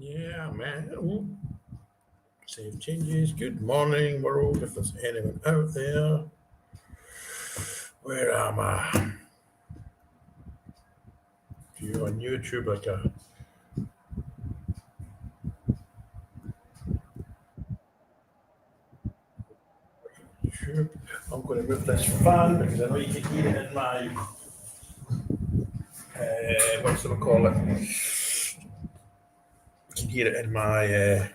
Yeah, man. Ooh. Save changes. Good morning, world. If there's anyone out there, where am I? If you're on YouTube, like a YouTube, I'm going to move this fan because I know you can hear it in my what's it call it? You can hear it in my here.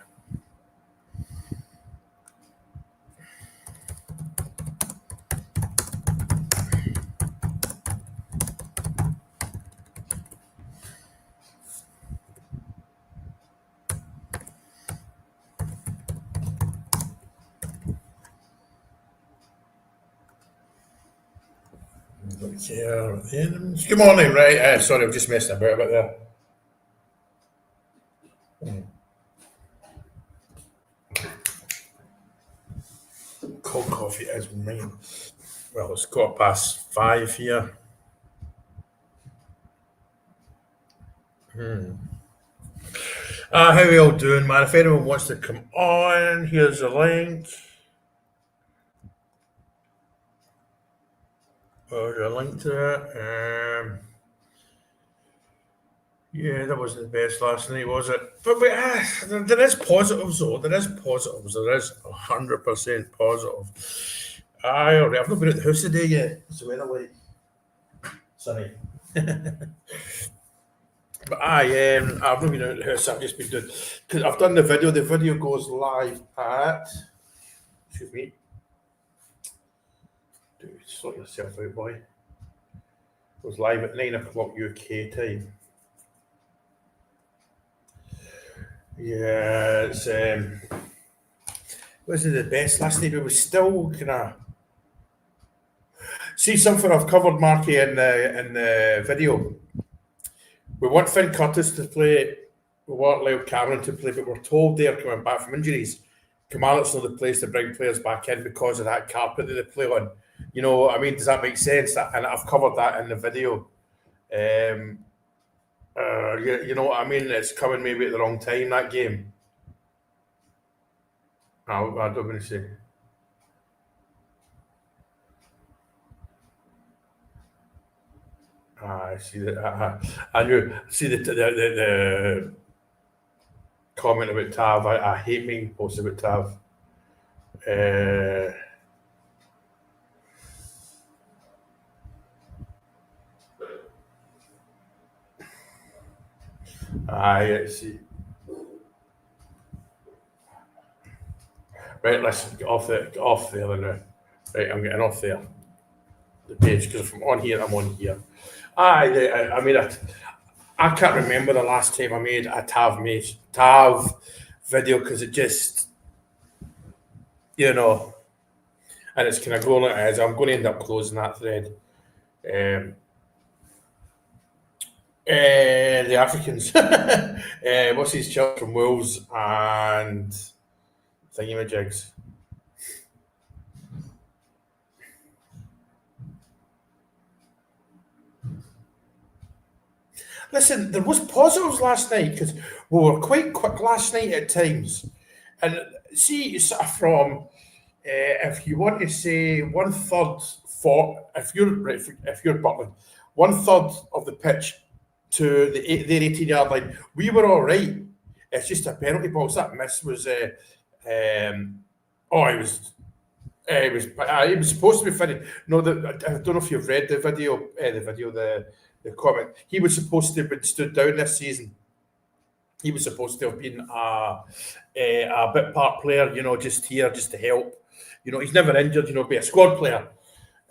Good morning, right? Sorry, I'm just messing about a bit there. Cold coffee is mine. Well, it's 5:15 here. How are you all doing, man? If anyone wants to come on, here's a link. There's a link to it. Yeah, that wasn't the best last night, was it? But there is positives, though. There is positives. There is 100% positive. I've not been at the house today yet. What's the weather like? Sunny. But I've not been out of the house. I've just been doing because I've done the video. The video goes live at. Excuse me. Sort yourself out, boy. Goes live at 9 o'clock UK time. Yeah, it's wasn't the best last night, but it was still kind of see something I've covered, Marky, in the video. We want Finn Curtis to play, we want Leo Cameron to play, but we're told they're coming back from injuries. Kamal's not the place to bring players back in because of that carpet that they play on. You know, I mean, does that make sense? And I've covered that in the video. You know what I mean? It's coming maybe at the wrong time, that game. I don't want to say. I see that. I knew. See the comment about Tav. I hate being posted about Tav. I see. Right, listen, get off there now. Right, I'm getting off there. The page because if I'm on here, I'm on here. I mean, I can't remember the last time I made a Tav video because it just, you know, and it's kind of going like it is. I'm going to end up closing that thread. The Africans. What's his child from Wolves and thingamajigs. Listen, there was positives last night because we were quite quick last night at times. And see, sort of from if you want to say one third for if you're Butland, one third of the pitch to their 18-yard line, we were all right. It's just a penalty box. That miss was it was supposed to be funny. No, I don't know if you've read the video, the comment. He was supposed to have been stood down this season. He was supposed to have been a bit part player, you know, just here, just to help. You know, he's never injured, you know, be a squad player.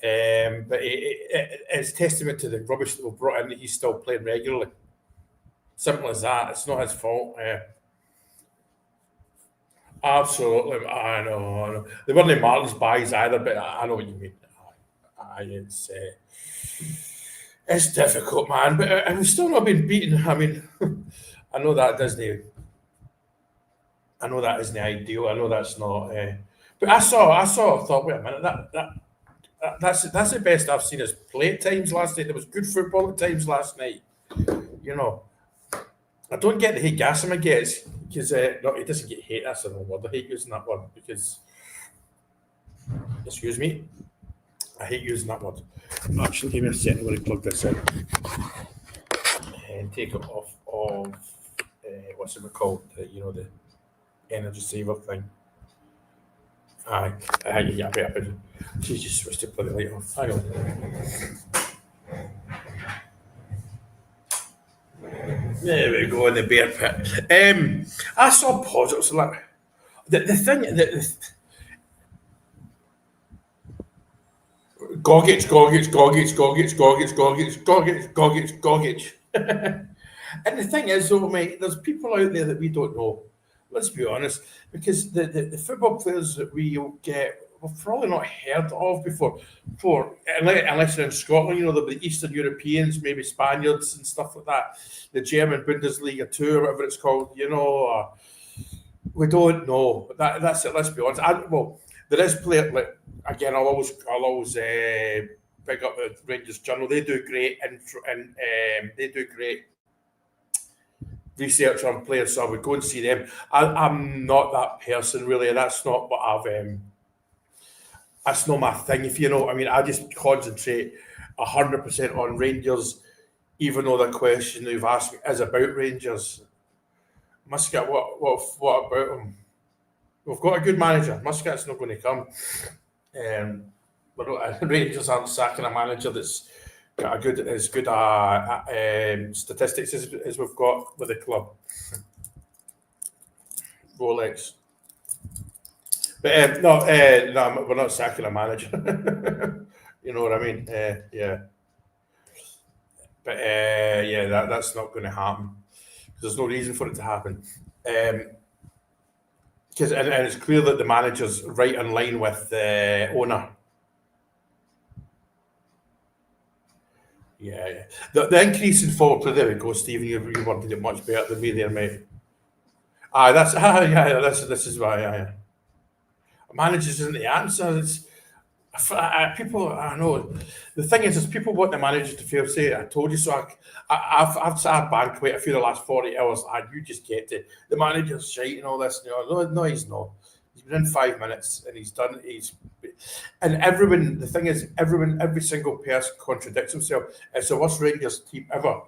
But it's testament to the rubbish that we've brought in that he's still playing regularly. Simple as that. It's not his fault. Absolutely, I know. They weren't Martin's buys either, but I know what you mean. It's difficult, man. But we've still not been beaten. I mean, I know that doesn't. I know that isn't ideal. I know that's not. But I thought, wait a minute, that's the best I've seen us play at times last night. There was good football at times last night. You know, I don't get the hate Gassama gets because no, he doesn't get hate. That's the wrong word. I hate using that word because, excuse me, I hate using that word. Actually, give me a second. I'm going to plug this in and take it off of what's it called? The energy saver thing. Aye, yeah, better. She just switched to plug the light off. Hang on. There we go in the bear pit. I saw positives. Like the thing that Gogic. And the thing is, though, mate, there's people out there that we don't know. Let's be honest, because the football players that we get, we've probably not heard of before. Unless they're in Scotland, the Eastern Europeans, maybe Spaniards and stuff like that. The German Bundesliga 2 or whatever it's called, we don't know. That's it. Let's be honest. There is player like again. I'll always pick up the Rangers Journal. They do great and they do great research on players, so I would go and see them. I'm not that person really. That's not what I've. That's not my thing. If you know what I mean, I just concentrate 100% on Rangers, even though the question you've asked me is about Rangers. Muscat, what about him? We've got a good manager. Muscat's not going to come. Rangers aren't sacking a manager that's got as good statistics as we've got with the club. Rolex. But no, we're not sacking a manager. You know what I mean? Yeah. But that's not going to happen. There's no reason for it to happen. Because and it's clear that the manager's right in line with the owner. Yeah. The increase in forward play. There we go, Stephen. You worded it much better than me there, mate. This is why. Yeah. Managers isn't the answer. It's people. I know. The thing is people want the manager to feel say, "I told you so." I've banned quite a few the last 40 hours, and you just get it. The manager's shite and all this. No, he's not. He's been in 5 minutes and he's done. And everyone. The thing is, every single person contradicts himself. It's the worst Rangers team ever,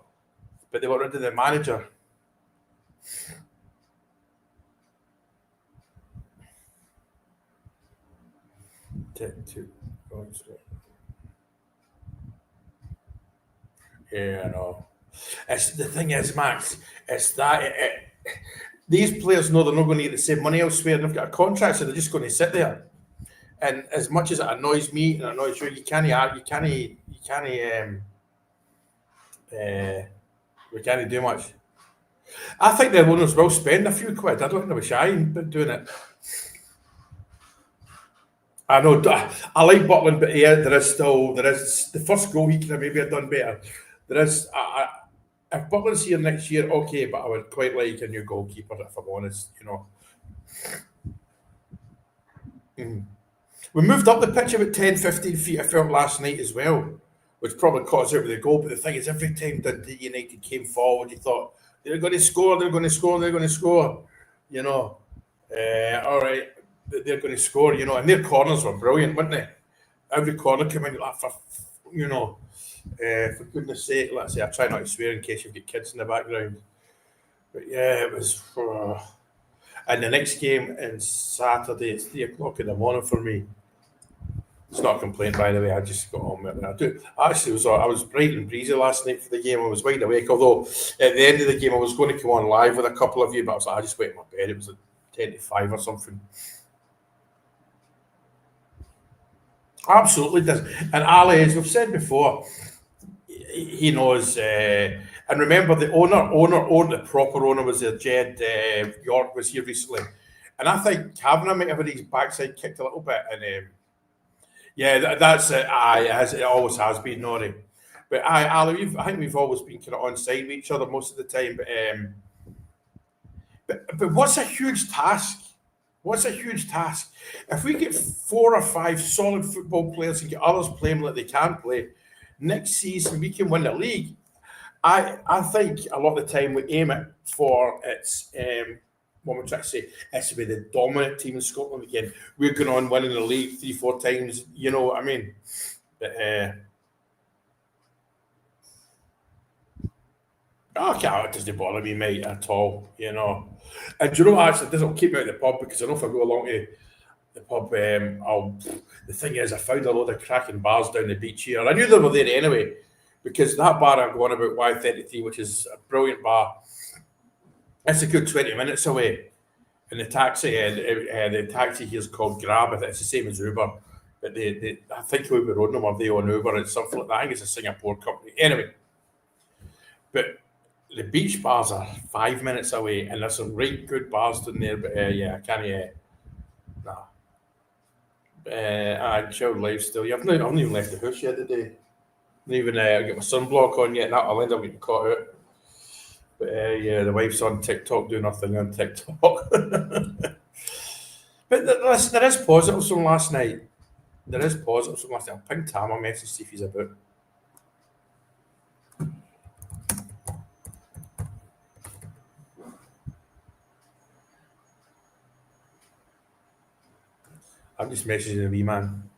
but they got rid of the manager. Yeah, I know. It's the thing is, Max. It's that these players know they're not going to get the same money elsewhere. They've got a contract, so they're just going to sit there. And as much as it annoys me and annoys you, we can't do much. I think the owners will spend a few quid. I don't think they'll be shy in doing it. I know. I like Butland, but yeah, there is the first goal he could have maybe have done better. There is. If Butland's here next year, okay, but I would quite like a new goalkeeper if I'm honest. We moved up the pitch about 10, 15 feet. I felt last night as well, which probably caught us out with the goal. But the thing is, every time Dundee United came forward, you thought they're going to score, they're going to score, they're going to score. All right. They're going to score, and their corners were brilliant, weren't they? Every corner came in, for goodness sake, let's say, I try not to swear in case you've got kids in the background. But yeah, it was. And the next game is Saturday, it's 3 o'clock in the morning for me. It's not a complaint, by the way. I just got on with it. I was bright and breezy last night for the game. I was wide awake. Although at the end of the game, I was going to come on live with a couple of you, but I was like, I just went in my bed. It was 10 to 5 or something. Absolutely does. And Ali, as we've said before, he knows. And remember, the the proper owner was there. Jed York was here recently, and I think Kavanagh might have had his backside kicked a little bit. And that's it. As it always has been, Nori. But Ali, I think we've always been kind of on side with each other most of the time. But what's a huge task? What's a huge task? If we get 4 or 5 solid football players and get others playing like they can play, next season we can win the league. I think a lot of the time we aim it for it's what we're trying to say, it's to be the dominant team in Scotland again. We're going on winning the league 3-4 times, you know what I mean? But okay, it doesn't bother me, mate, at all, you know. And do you know what, actually, this will keep me out of the pub because I know if I go along to the pub, the thing is, I found a load of cracking bars down the beach here. I knew they were there anyway because that bar I'm going about, Y33, which is a brilliant bar, it's a good 20 minutes away. And the taxi here is called Grab. It's the same as Uber. But I think Uber own them or they own Uber and something like that. I think it's a Singapore company. Anyway, but the beach bars are 5 minutes away and there's some right good bars down there. But yeah, I can't, nah. I chill life still. Yeah, I haven't even left the house yet today. I haven't even get my sunblock on yet. Now I'll end up getting caught out. But yeah, the wife's on TikTok doing her thing on TikTok. But listen, there is positives from last night. There is positives from last night. I'll ping Tam a message, see if he's about. I'm just messaging the wee man.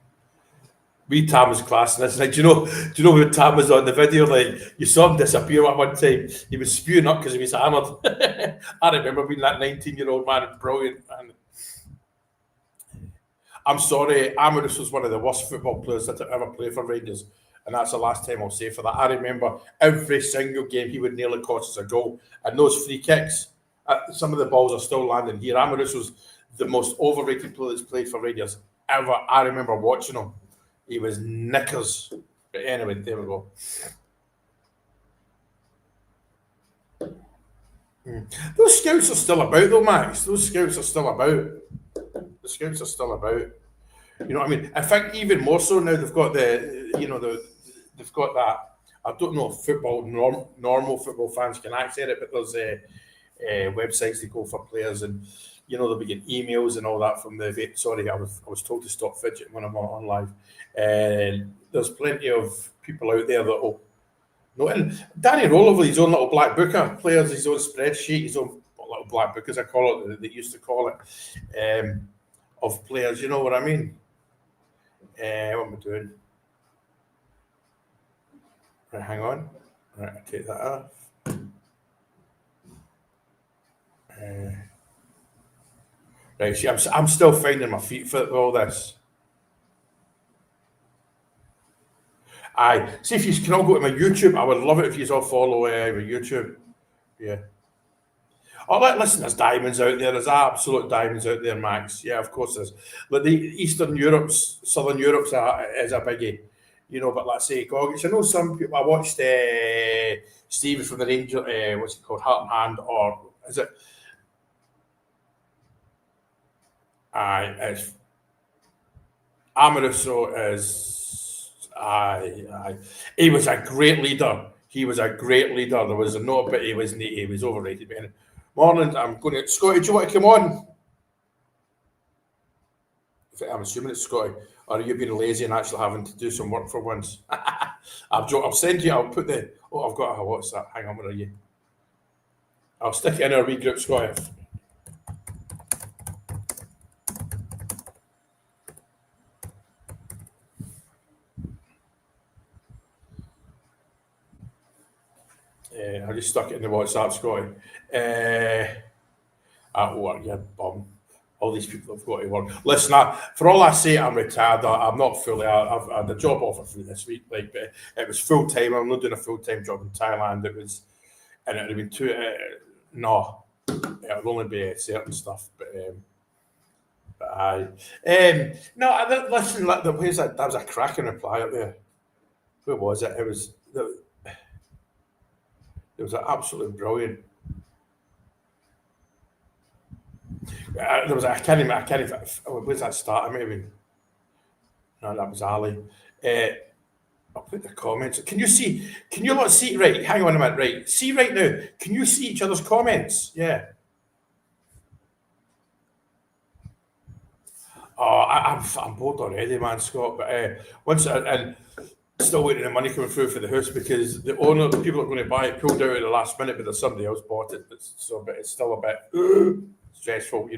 Wee Tam was class, and it's like, do you know when Tam was on the video? Like you saw him disappear at one time. He was spewing up because he was hammered. I remember being that 19-year-old man, brilliant. And I'm sorry, Amarus was one of the worst football players that ever played for Rangers, and that's the last time I'll say for that. I remember every single game he would nearly cost us a goal, and those free kicks. Some of the balls are still landing here. Amarus was the most overrated player that's played for Rangers ever. I remember watching him. He was knickers. But anyway, there we go. Those scouts are still about, though, Max. Those scouts are still about. The scouts are still about. You know what I mean? I think even more so now they've got they've got that. I don't know if normal football fans can access it, but there's websites they go for players, and they'll be getting emails and all that from the. Sorry, I was told to stop fidgeting when I'm on live. And there's plenty of people out there that will. No, and Danny Rollover, his own little black booker, players, his own spreadsheet, his own little black book, as I call it, they used to call it, of players. You know what I mean? What am I doing? Right, hang on. Right, I take that off. Right, see, I'm still finding my feet for all this. Aye, see if you can all go to my YouTube. I would love it if you all follow my YouTube. Yeah. Oh, listen, there's diamonds out there. There's absolute diamonds out there, Max. Yeah, of course there's. But the Eastern Europe's, Southern Europe's is a biggie. But let's say Gogic. I know some people. I watched Steve from the Ranger. What's it called? Heart and Hand, or is it? Aye, it's Amoruso is. Aye. He was a great leader. He was a great leader. There was no, but he wasn't. He was overrated. But anyway. Morning, I'm going to Scotty. Do you want to come on? I'm assuming it's Scotty. Or are you being lazy and actually having to do some work for once? I'll send you. I'll put the. Oh, I've got a WhatsApp. Hang on, where are you? I'll stick it in our wee group, Scotty. I just stuck it in the WhatsApp, Scotty. At work, you bum. All these people have got to work. Listen, for all I say, I'm retired. I'm not fully. I've had a job offer for me this week. But it was full time. I'm not doing a full time job in Thailand. It was, and it would have been too. No, it would only be certain stuff. But I. No, listen. Where's that? That was a cracking reply up there. Where was it? It was. It was absolutely brilliant. There was I can't even. Where's that start? Maybe. No, that was Ali. I'll put the comments. Can you see? Can you not see? Right, hang on a minute. Right, see right now. Can you see each other's comments? Yeah. Oh, I'm bored already, man, Scott. But once and Still waiting the money coming through for the house because the owner, the people that are going to buy it, pulled out at the last minute, but there's somebody else bought it. It's still a bit stressful,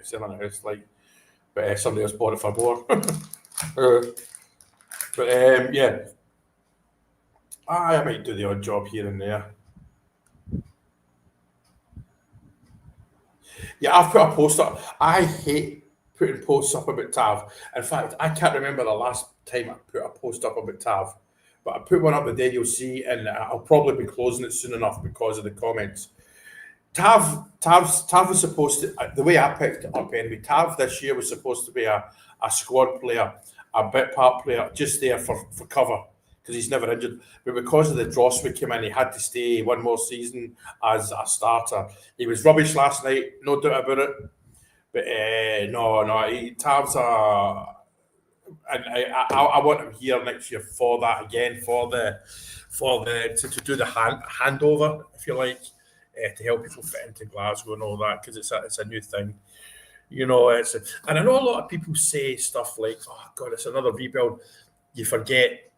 selling a house but somebody else bought it for more. Yeah, I might do the odd job here and there. Yeah, I've put a post up. I hate putting posts up about Tav. In fact, I can't remember the last time I put a post up about Tav, but I put one up the day you'll see, and I'll probably be closing it soon enough because of the comments. Tav was supposed to, the way I picked it up anyway, Tav this year was supposed to be a squad player, a bit part player, just there for cover because he's never injured. But because of the dross we came in, he had to stay one more season as a starter. He was rubbish last night, no doubt about it. But Tav's and I want him here next year for that again, to do the handover, if you like, to help people fit into Glasgow and all that, because it's a new thing. And I know a lot of people say stuff like, "Oh God, it's another rebuild." You forget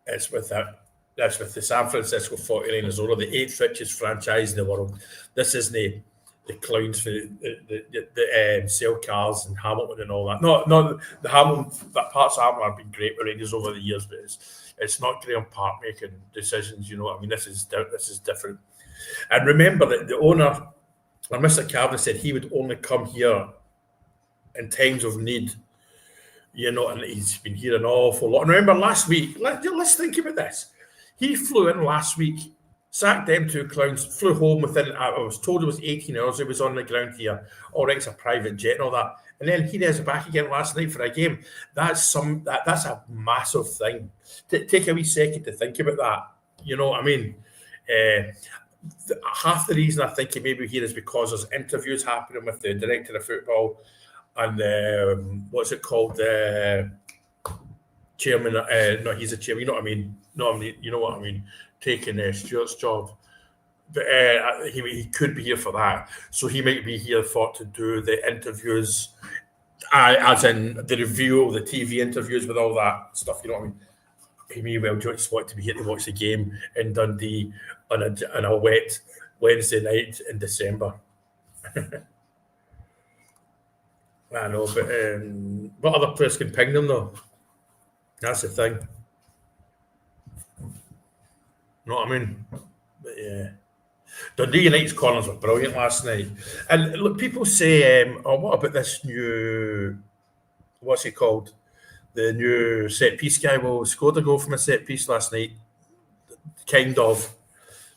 it's with the San Francisco 49ers, or the 8th richest franchise in the world. This isn't the clowns for the sell cars and Hamilton and all that. No, the Hamilton, that parts of Hamilton have been great with Rangers over the years, but it's not Graham Park making decisions. You know what I mean? This is different. And remember that the owner, Mr. Kavanagh, said he would only come here in times of need. And he's been here an awful lot. And remember last week, let's think about this. He flew in last week, sacked them 2 clowns, flew home within, I was told it was 18 hours he was on the ground here. All right, it's a private jet and all that. And then he is back again last night for a game. That's a massive thing. Take a wee second to think about that. You know what I mean? Half the reason I think he may be here is because there's interviews happening with the director of football and what's it called? Chairman. No, he's a chairman. You know what I mean? No, you know what I mean? Taking Stuart's job. But he could be here for that. So he might be here to do the interviews, as in the review, the TV interviews with all that stuff. You know what I mean? He may well just want to be here to watch the game in Dundee on a wet Wednesday night in December. I know, but what other players can ping them though? That's the thing. You know what I mean? But yeah. Dundee United's corners were brilliant last night. And look, people say, what about this new, what's he called? The new set piece guy. Well, scored a goal from a set piece last night. Kind of.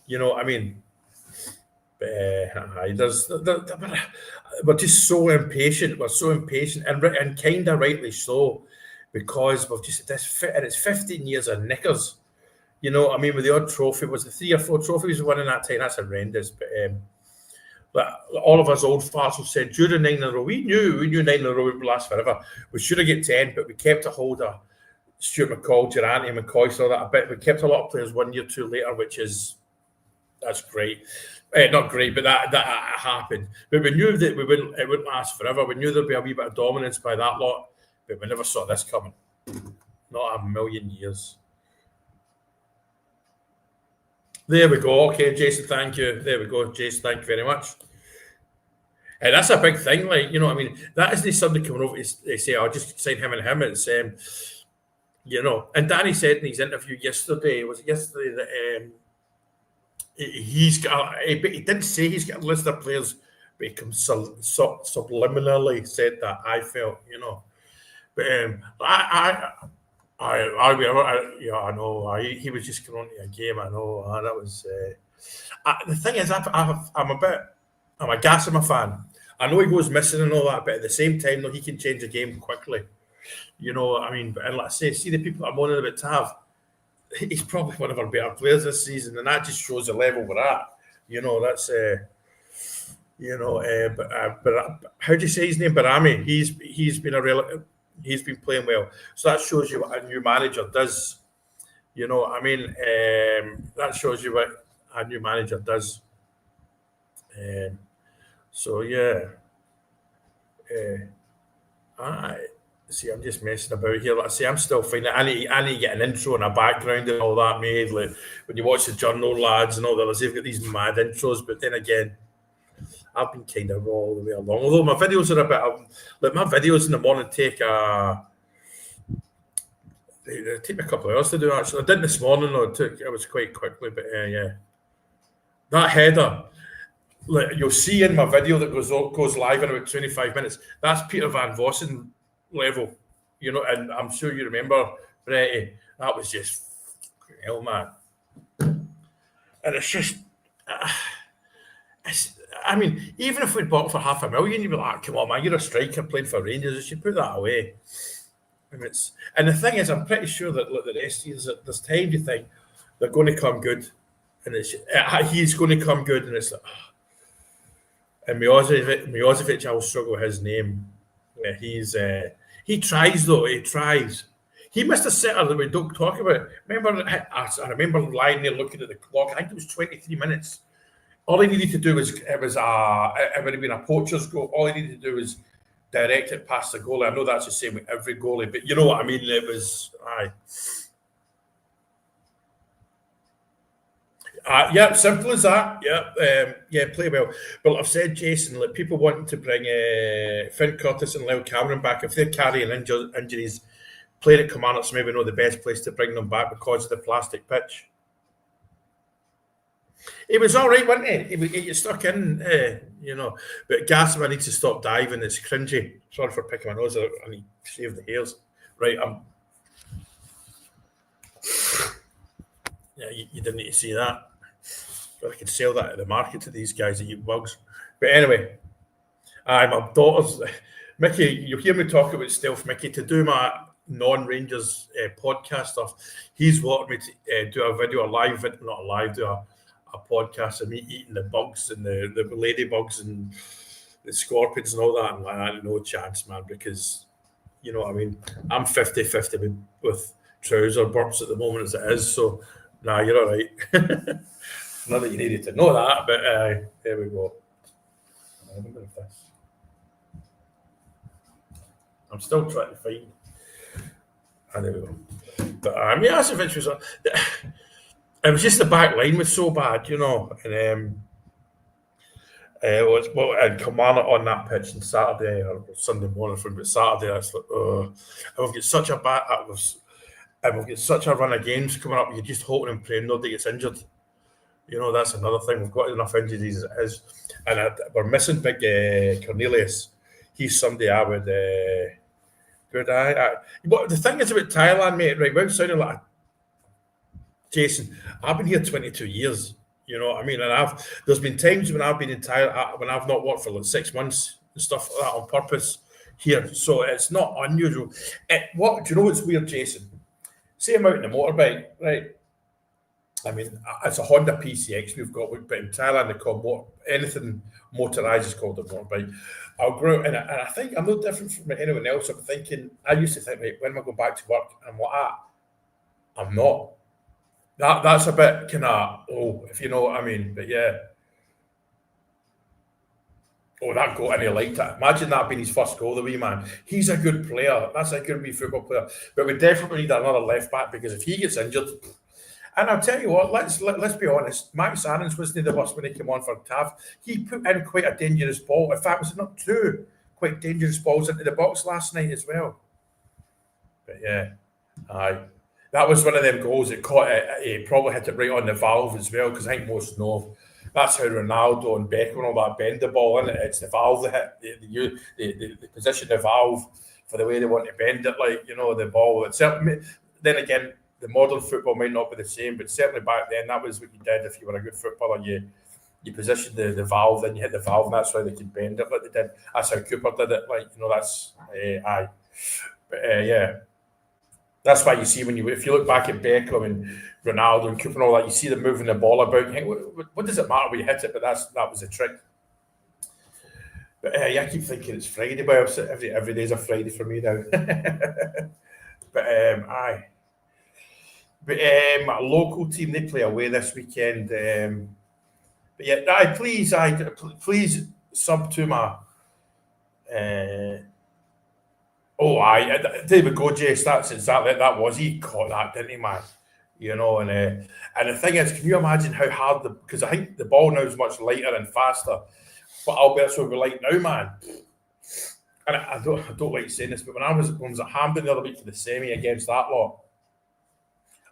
You know what I mean? We're just so impatient. We're so impatient, and kind of rightly so, because we've just and it's 15 years of knickers. You know, I mean, with the odd trophy, was it 3 or 4 trophies we won in that time? That's horrendous. But all of us old farts have said during 9 in a row, we knew 9 in a row would last forever. We should have get 10, but we kept a hold of Stuart McCall, Durante, McCoy, so that a bit. We kept a lot of players 1 year, 2 later, that's great. Not great, but that happened. But we knew that it wouldn't last forever. We knew there'd be a wee bit of dominance by that lot, but we never saw this coming. Not a million years. There we go. Okay, Jason, thank you. There we go, Jason. Thank you very much. And that's a big thing, like, you know what I mean? That isn't somebody coming over to say, "I'll just sign him and him." It's, and Danny said in his interview yesterday, that he's got, he didn't say he's got a list of players, but he subliminally said that, I felt, But I know. He was just coming on to a game. I know. That was. The thing is, I'm a Gassama fan. I know he goes missing and all that, but at the same time, though, he can change the game quickly. You know, I mean, and let's say, see the people that are moaning about Tav, he's probably one of our better players this season, and that just shows the level we're at. You know, that's. But how do you say his name? Barami. He's been He's been playing well. So that shows you what a new manager does. You know what I mean? That shows you what a new manager does. See, I'm just messing about here. Like I say, I'm still finding it. I need to get an intro and a background and all that made. Like when you watch the Journal lads and all the others, they've got these mad intros. But then again, I've been kind of raw all the way along. Although my videos are a bit like my videos in the morning take they take me a couple of hours to do. Actually, I did this morning. Though it was quite quickly, but yeah, that header. Like you'll see in my video that goes live in about 25 minutes. That's Peter Van Vossen level, and I'm sure you remember, Bretty. That was just hell, man. And it's just, I mean, even if we'd bought for $500,000, you'd be like, come on, man, you're a striker playing for Rangers. You should put that away. And the thing is, I'm pretty sure that the rest of you, there's time you think they're going to come good, and he's going to come good, and it's like, and Milosevic, I will struggle with his name. Yeah, he tries though. He tries. He missed a sitter that we don't talk about. Remember, I remember lying there looking at the clock. I think it was 23 minutes. All he needed to do was it would have been a poacher's goal. All he needed to do was direct it past the goalie. I know that's the same with every goalie, but you know what I mean. It was yeah, simple as that. Yeah, play well. But I've said, Jason, like people wanting to bring Finn Curtis and Lyle Cameron back, if they're carrying injuries, playing at Kilmarnock's maybe not the best place to bring them back because of the plastic pitch. He was all right, wasn't he? He get stuck in, But Gassama needs to stop diving. It's cringy. Sorry for picking my nose out. I need to shave the hairs. Right, yeah, you didn't need to see that. I could sell that at the market to these guys that eat bugs. But anyway, my daughter's Mickey. You'll hear me talk about Stealth Mickey to do my non-Rangers podcast stuff. He's wanted me to do a video, do a podcast of me eating the bugs and the ladybugs and the scorpions and all that. And I had no chance, man, because you know what I mean. I'm 50-50 with trouser burps at the moment as it is. So, nah, you're all right. Not that you needed to know that, but there we go. I wonder if this. I'm still trying to find. There we go. But Milosevic was. It was just the back line was so bad, and and Kilmarnock on that pitch on Saturday or Sunday morning from Saturday. It's like, and we've got such a run of games coming up. You're just hoping and praying nobody gets injured. That's another thing. We've got enough injuries as it is. And we're missing big Cornelius. He's somebody I would good. But the thing is about Thailand, mate, right? Without sounding like Jason, I've been here 22 years. You know what I mean? And there's been times when I've been in Thailand when I've not worked for like 6 months and stuff like that on purpose here. So it's not unusual. Do you know what's weird, Jason? Say I'm out in a motorbike, right? I mean, it's a Honda PCX we've got, but in Thailand they call anything motorised is called a motorbike. I'll go out and I think I'm no different from anyone else. I used to think, right, when am I going back to work? And I'm like, I'm not. That's a bit kind of, if you know what I mean. But yeah. Oh, that goal, and he liked it. Imagine that being his first goal, the wee man. He's a good player. That's a good wee football player. But we definitely need another left back because if he gets injured, and I'll tell you what, let's be honest. Max Aarons wasn't the worst when he came on for Tav. He put in quite a dangerous ball. In fact, was it not two quite dangerous balls into the box last night as well? But yeah, that was one of them goals that caught it. He probably hit it right on the valve as well, because I think most know that's how Ronaldo and Beckham and all that bend the ball in it. It's the valve that hit the position the valve for the way they want to bend it, like the ball. Then again, the modern football might not be the same, but certainly back then that was what you did if you were a good footballer. You positioned the valve, then you hit the valve, and that's why they could bend it like they did. That's how Cooper did it. That's aye. But yeah. That's why you see if you look back at Beckham and Ronaldo and Cooper and all that, you see them moving the ball about. You think, what does it matter when you hit it? But that was the trick. But I keep thinking it's Friday, but every day's a Friday for me now. But aye. But a local team, they play away this weekend. But yeah, please sub to my. Oh, aye, David Gojes, that's exactly that was. He caught that, didn't he, man? And the thing is, can you imagine how hard because I think the ball now is much lighter and faster. But Albert's will be like now, man. And I don't like saying this, but when I was at Hampden the other week for the semi against that lot,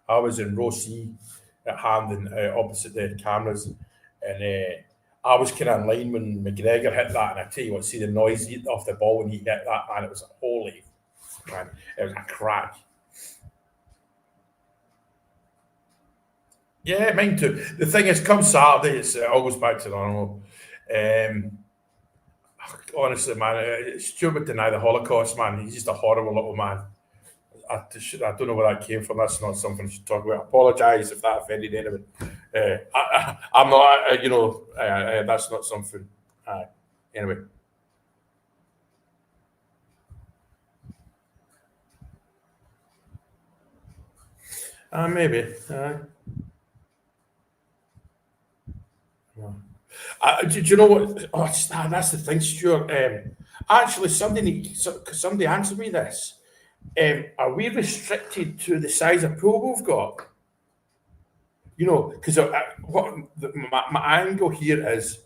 I was in row C at Hampden, opposite the cameras, and I was kind of in line when McGregor hit that. And I tell you what, see the noise off the ball when he hit that, man, it was holy, man, it was a crack. Yeah, mine too. The thing is, come Saturday, it all goes back to normal. Um, Honestly, man, Stuart would deny the Holocaust, man. He's just a horrible little man. I don't know where that came from. That's not something I should talk about. I apologise if that offended anyone. I'm not, that's not something. Anyway, maybe. Do you know what? Oh, that's the thing, Stuart. Actually, somebody answered me this. Are we restricted to the size of pool we've got? Because my angle here is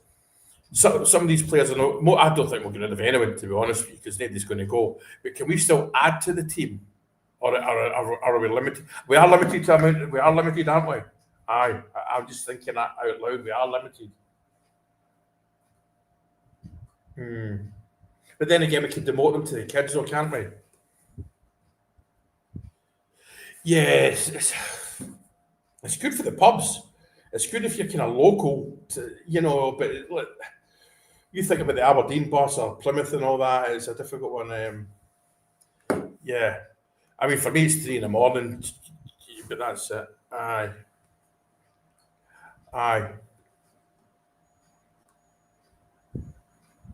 some of these players are not. I don't think we're going to have anyone, to be honest with you, because nobody's going to go. But can we still add to the team, or are we limited? We are limited to amount. We are limited, aren't we? Aye, I'm just thinking that out loud. We are limited. But then again, we can demote them to the kids, though, can't we? Yes, it's good for the pubs. It's good if you're kind of local, but look, you think about the Aberdeen bus or Plymouth and all that, it's a difficult one. Yeah. I mean, for me, it's 3 in the morning, but that's it. Aye. Aye.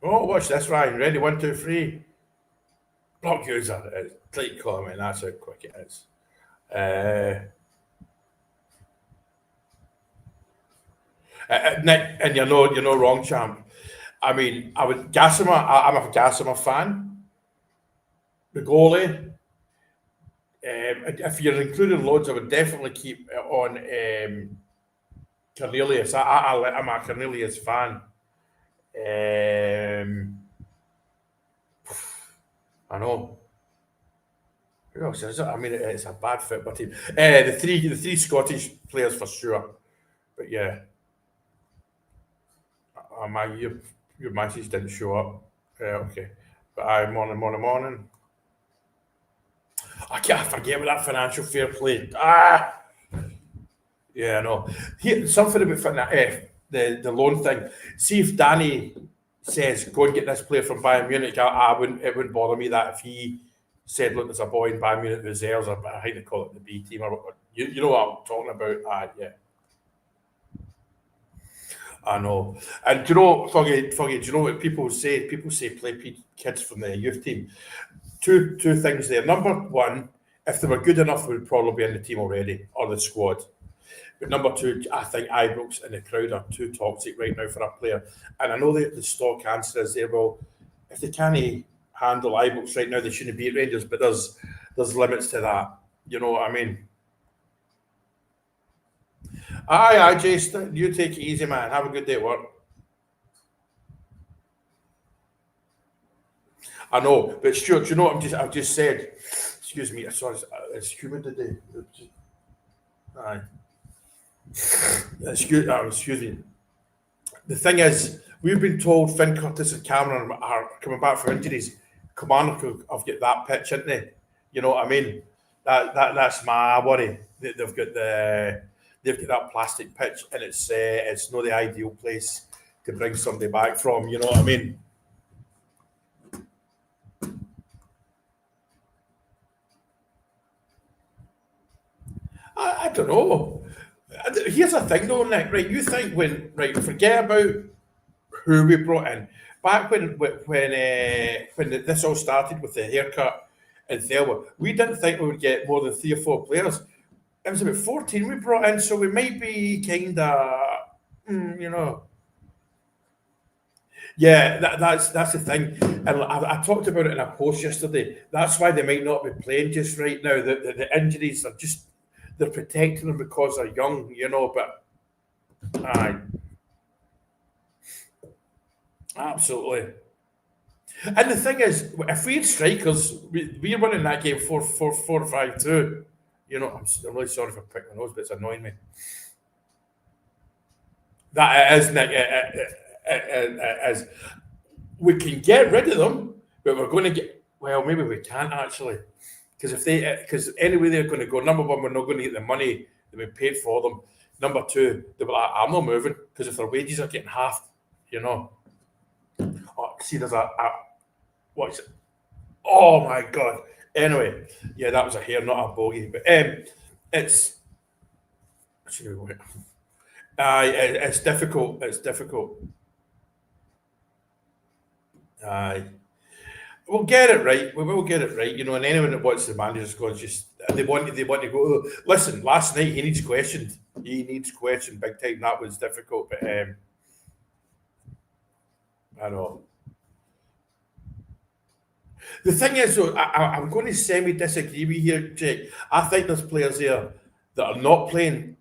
Oh, watch this, Ryan. Ready? One, two, three. Block user. It's tight comment. That's how quick it is. Nick, and you're no wrong, champ. I mean, I'm a Gassama fan. The goalie. If you're including loads, I would definitely keep it on Cornelius. I'm a Cornelius fan. I know. Who else is it? I mean, it's a bad football team. The three Scottish players for sure. But yeah, your message didn't show up. Okay, but morning. I can't forget about that financial fair play. Yeah, I know. Here, something about the loan thing. See if Danny says go and get this player from Bayern Munich. I wouldn't. It wouldn't bother me that if he said, "Look, there's a boy in Bayern Munich reserves," or I hate to call it the B team, or you know what I'm talking about. Yeah, I know. And do you know, Foggy, do you know what people say? People say play kids from the youth team. Two things there. Number one, if they were good enough, we would probably be in the team already or the squad. But number two, I think Ibrox and the crowd are too toxic right now for a player. And I know that the stock answer is there. Well, if they can't handle Ibrox right now, they shouldn't be at Rangers. But there's limits to that. You know what I mean? Aye, Jason, you take it easy, man. Have a good day at work. I know, but Stuart, you know what I've just said? Excuse me, sorry, it's humid today. Aye. Excuse me. The thing is, we've been told Finn Curtis and Cameron are coming back from injuries. Commander have got that pitch, isn't they? You know what I mean? That's my worry. They've got that plastic pitch, and it's not the ideal place to bring somebody back from. You know what I mean? I don't know. Here's the thing, though, Nick. Right, you think forget about who we brought in. Back when this all started with the haircut and Thelma, we didn't think we would get more than 3 or 4 players. It was about 14 we brought in, so we might be kind of, you know. Yeah, that's the thing, and I talked about it in a post yesterday. That's why they might not be playing just right now. The injuries are just they're protecting them because they're young, But aye, absolutely. And the thing is, if we had strikers, we're winning that game 4-5-2. I'm really sorry for picking my nose, but it's annoying me. That it is, Nick. It is. We can get rid of them, but we're going to get. Well, maybe we can't actually, because anyway they're going to go. Number one, we're not going to get the money that we paid for them. Number two, they'll be like, I'm not moving because if their wages are getting halved, Oh, see, there's what is it? Oh my god. Anyway, yeah, that was a hair, not a bogey. But it's it's difficult. It's difficult. Aye. We'll get it right. We will get it right. And anyone that wants the manager's going just they want to go. "Oh, listen, last night he needs questioned. He needs questioned big time. That was difficult, but I know. The thing is, though, I'm going to semi disagree with you here, Jake. I think there's players here that are not playing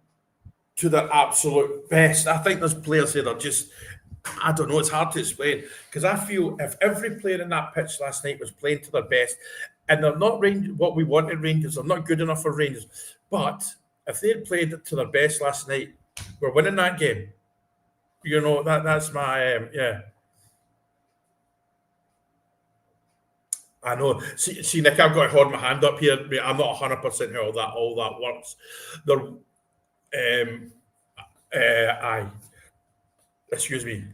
to their absolute best. I think there's players here that are just, I don't know, it's hard to explain. Because I feel if every player in that pitch last night was playing to their best, and they're not what we wanted Rangers, they're not good enough for Rangers. But if they had played to their best last night, we're winning that game. That's my, yeah. I know. See, Nick, I've got to hold my hand up here. I'm not 100% how all that works. Aye. Excuse me,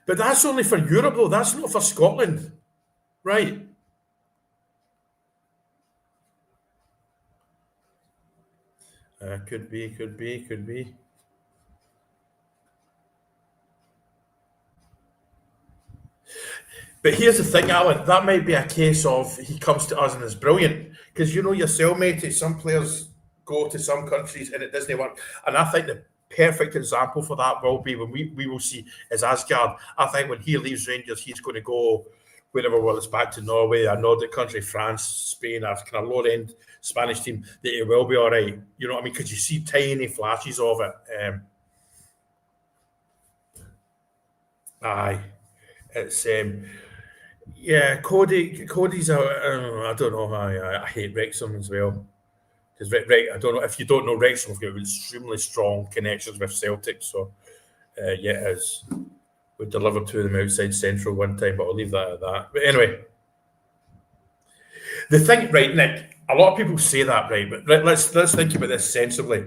but that's only for Europe, though. That's not for Scotland, right? Could be. But here's the thing, Alan. That might be a case of he comes to us and is brilliant because yourself, mate. Some players go to some countries and it doesn't work. And I think the perfect example for that will be when we will see is Asgard. I think when he leaves Rangers, he's going to go wherever. Well, it's back to Norway, a Nordic country, France, Spain, a kind of low end Spanish team. That he will be all right. You know what I mean? Because you see tiny flashes of it. Aye, it's. Yeah, Cody's a. I don't know. I hate Wrexham as well because I don't know if you don't know Wrexham have got extremely strong connections with Celtic. So yeah, it is. We delivered to them outside Central one time, but I'll leave that at that. But anyway, the thing, right, Nick. A lot of people say that, right? But let's think about this sensibly.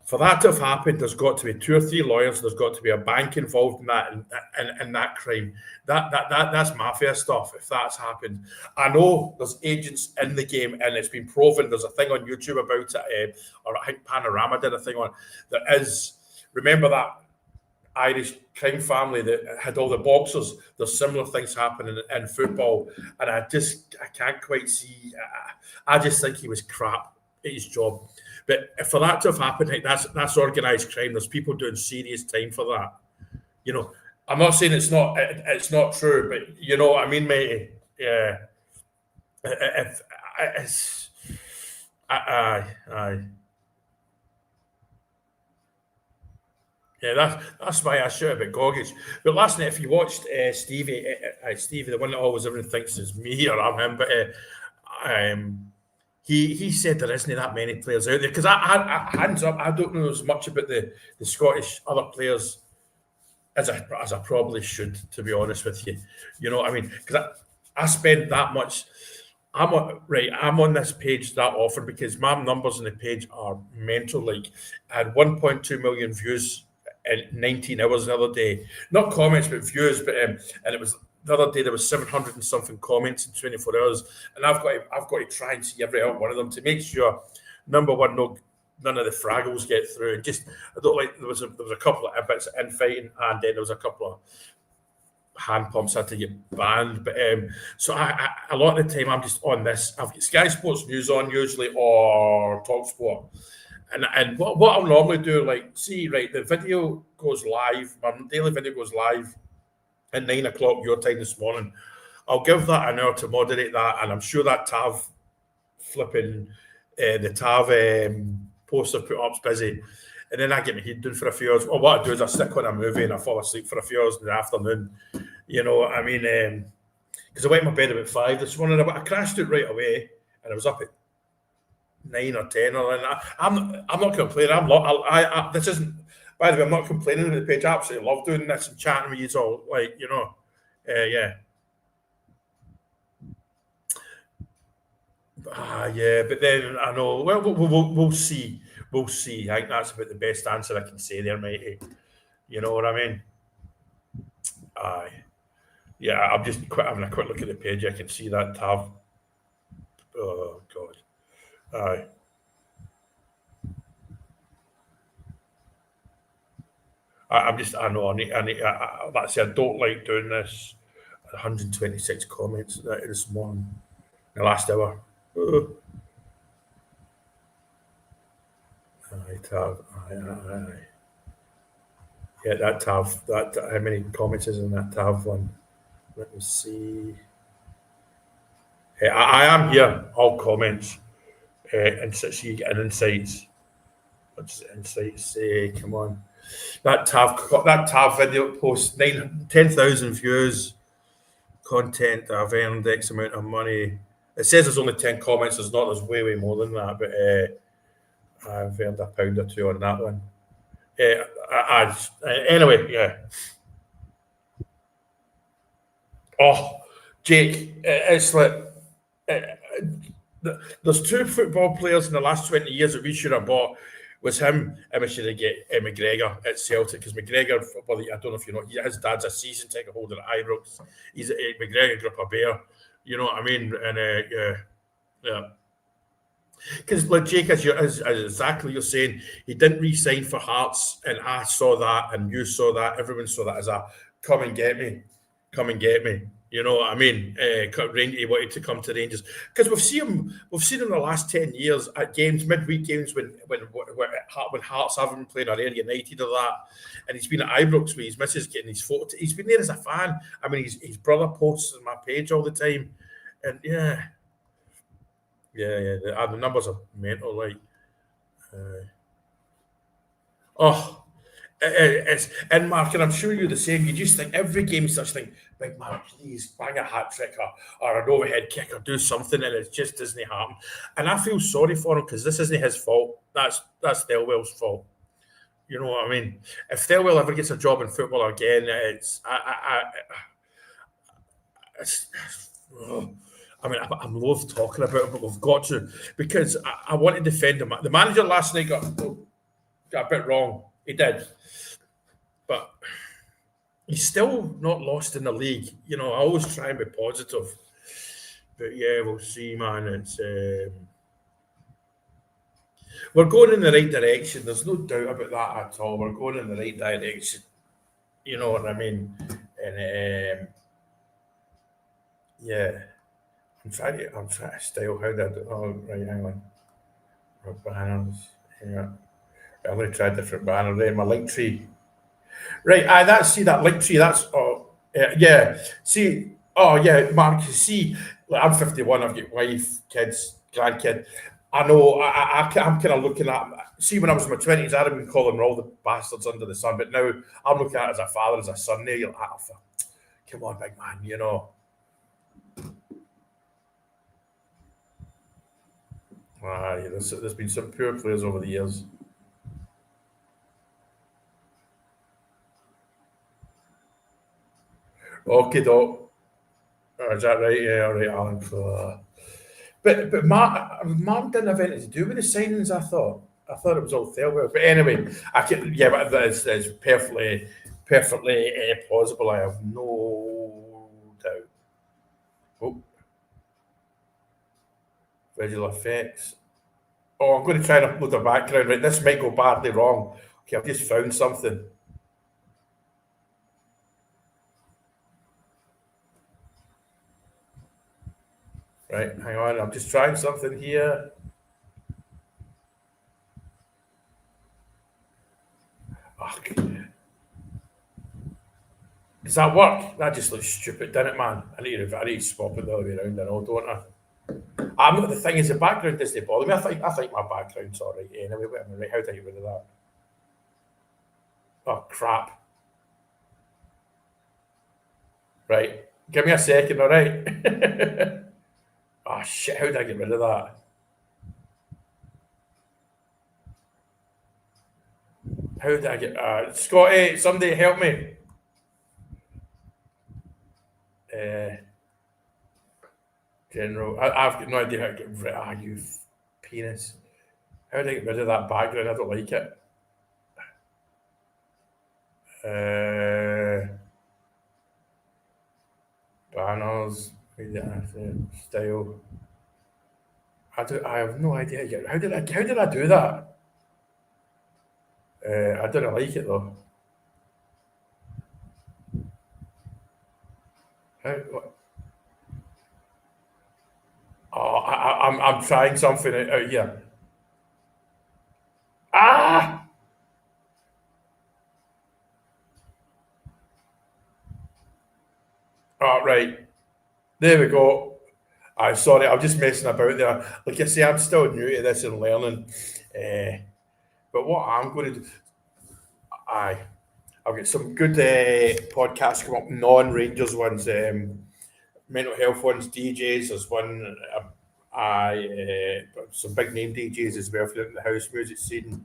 For that to have happened, there's got to be 2 or 3 lawyers. There's got to be a bank involved in that and that crime. That's mafia stuff. If that's happened, I know there's agents in the game, and it's been proven. There's a thing on YouTube about it, or I think Panorama did a thing on. There is. Remember that Irish crime family that had all the boxers. There's similar things happening in football, and I can't quite see. I just think he was crap at his job. But for that to have happened, that's organised crime. There's people doing serious time for that. I'm not saying it's not true, but you know what I mean, matey. Yeah, it's aye. Yeah, that's why I shout about Gogic. But last night, if you watched Stevie, the one that always everyone thinks is me or I'm him, but he said there isn't that many players out there because I hands up, I don't know as much about the Scottish other players as I probably should, to be honest with you. You know what I mean? Because I spend that much. I'm on this page that often because my numbers on the page are mental. Like I had 1.2 million views in 19 hours the other day. Not comments, but views. But and it was the other day there was 700 and something comments in 24 hours, and I've got to try and see every one of them to make sure. Number one, none of the Fraggles get through. And just I don't like there was a couple of bits of infighting, and then there was a couple of hand pumps had to get banned. But so I a lot of the time I'm just on this. I've got Sky Sports News on usually or Talk Sport. And what I'll normally do, like, see, right, the video goes live, my daily video goes live at 9 o'clock your time this morning. I'll give that an hour to moderate that, and I'm sure that Tav flipping the Tav poster put up's busy. And then I get my head down for a few hours. Well, what I do is I stick on a movie and I fall asleep for a few hours in the afternoon. You know what I mean? Because I went to my bed about 5 this morning, but I crashed it right away, and I was up at 9 or 10 or and I'm not complaining. This isn't. By the way, I'm not complaining about the page. I absolutely love doing this and chatting with you all. Like, you know, yeah. Yeah, but then I know. Well, we'll see. We'll see. I think that's about the best answer I can say there, matey. You know what I mean? Aye. Yeah, I'm just having a quick look at the page. I can see that tab. Oh God. Aye. I'm just. I know. That's it. I don't like doing this. 126 comments this morning, the last hour. Aye, tab. Aye. Yeah, that tab. That how many comments is in that tab one? Let me see. I am here. All comments. And so you get an insights. What's the insights say? Come on. That tab video post 10,000 views. Content I've earned X amount of money. It says there's only 10 comments. There's not. There's way more than that. But I've earned £1 or two on that one. Anyway, yeah. Oh, Jake, it's like there's two football players in the last 20 years that we should have bought. Was him, and we should have get McGregor at Celtic, because McGregor, well, I don't know if you know, his dad's a season ticket holder at Ibrox. He's a McGregor grew up a bear, you know what I mean? And yeah. Because like Jake, as exactly you're saying, he didn't re-sign for Hearts, and I saw that, and you saw that, everyone saw that as a come and get me. You know what I mean? He wanted to come to Rangers because we've seen him in the last 10 years at games, midweek games when Hearts haven't been playing or Ayr United or that, and he's been at Ibrox with his missus getting his photo. He's been there as a fan. I mean, his brother posts on my page all the time, and yeah. The numbers are mental. Like, it's and Mark, and I'm sure you're the same. You just think every game is such thing. Big man, please bang a hat trick or an overhead kick or do something, and it just doesn't happen. And I feel sorry for him because this isn't his fault. That's Thelwell's fault. You know what I mean? If Thelwell ever gets a job in football again, it's I mean, I'm loath talking about it, but we've got to, because I want to defend him. The manager last night got a bit wrong. He did. But he's still not lost in the league. You know, I always try and be positive. But yeah, we'll see, man. It's we're going in the right direction. There's no doubt about that at all. We're going in the right direction. You know what I mean? And yeah. I'm trying to style how that. Oh, right, hang on. Banners. Yeah. I'm going to try a different banner there. My link tree. Right, that link tree. That's yeah. See, yeah, Mark. See, like, I'm 51. I've got wife, kids, grandkid. I know. I'm kind of looking at. See, when I was in my 20s, I'd have been calling all the bastards under the sun, but now I'm looking at it as a father, as a son. There, you're like, come on, big man. You know. There's been some poor players over the years. Okay, Doc. Is that right? Yeah, all right, Alan. But Mark didn't have anything to do with the signings. I thought it was all Thelwell. But anyway, but it's perfectly plausible. I have no doubt. Oh, visual effects. Oh, I'm going to try and upload the background. Right, this might go badly wrong. Okay, I've just found something. Right, hang on. I'm just trying something here. Fuck. Does that work? That just looks stupid, doesn't it, man? I need to swap it the other way around and all, don't I? I'm not. The thing is, the background doesn't bother me. I think my background's all right anyway. Wait a minute, how do I get rid of that? Oh crap! Right, give me a second, all right? Oh shit! How did I get rid of that? How did I get? Scotty, somebody help me. General, I've got no idea how to get rid. Ah, you penis! How do I get rid of that background? I don't like it. Banners, style. I have no idea. How did I do that? I didn't like it though. What? Oh, I'm trying something out here. Ah! Oh, right. There we go. I'm sorry, I'm just messing about there. Like I say, I'm still new to this and learning. But what I'm going to do, aye, I've got some good podcasts come up, non-Rangers ones, mental health ones, DJs. There's one, some big name DJs as well for the house music scene.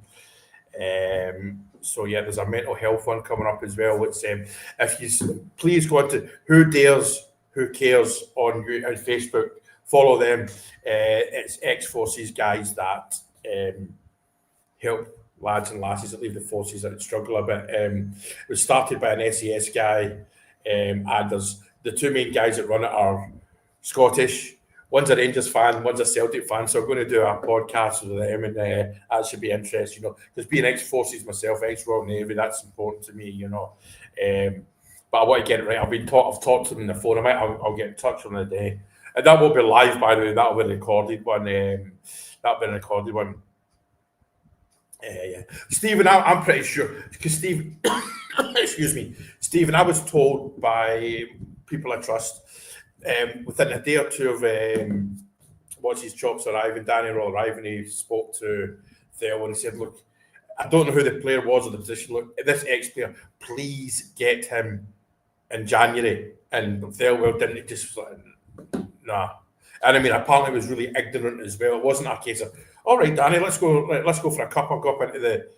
So yeah, there's a mental health one coming up as well. It's if you please go on to Who Dares, Who Cares on Facebook, follow them. It's ex-forces guys that help lads and lasses that leave the forces that struggle a bit. It was started by an SAS guy, and there's the two main guys that run it are Scottish. One's a Rangers fan, one's a Celtic fan. So I'm going to do a podcast with them, and that should be interesting, because being ex-forces myself, ex-Royal Navy, that's important to me, But I want to get it right. I've talked to them on the phone. I'll get in touch on the day. And that won't be live, by the way. That'll be a recorded one. That'll be a recorded one. Yeah. Stephen, I'm pretty sure, because Stephen, excuse me, Stephen, I was told by people I trust within a day or two of once his chops arriving, Danny Roll arriving, he spoke to Theo and he said, look, I don't know who the player was or the position. Look, this ex-player, please get him in January. And Theo didn't, just like, nah. And I mean, apparently it was really ignorant as well. It wasn't a case of, all right, Danny, let's go for a cup. I'll go up into the,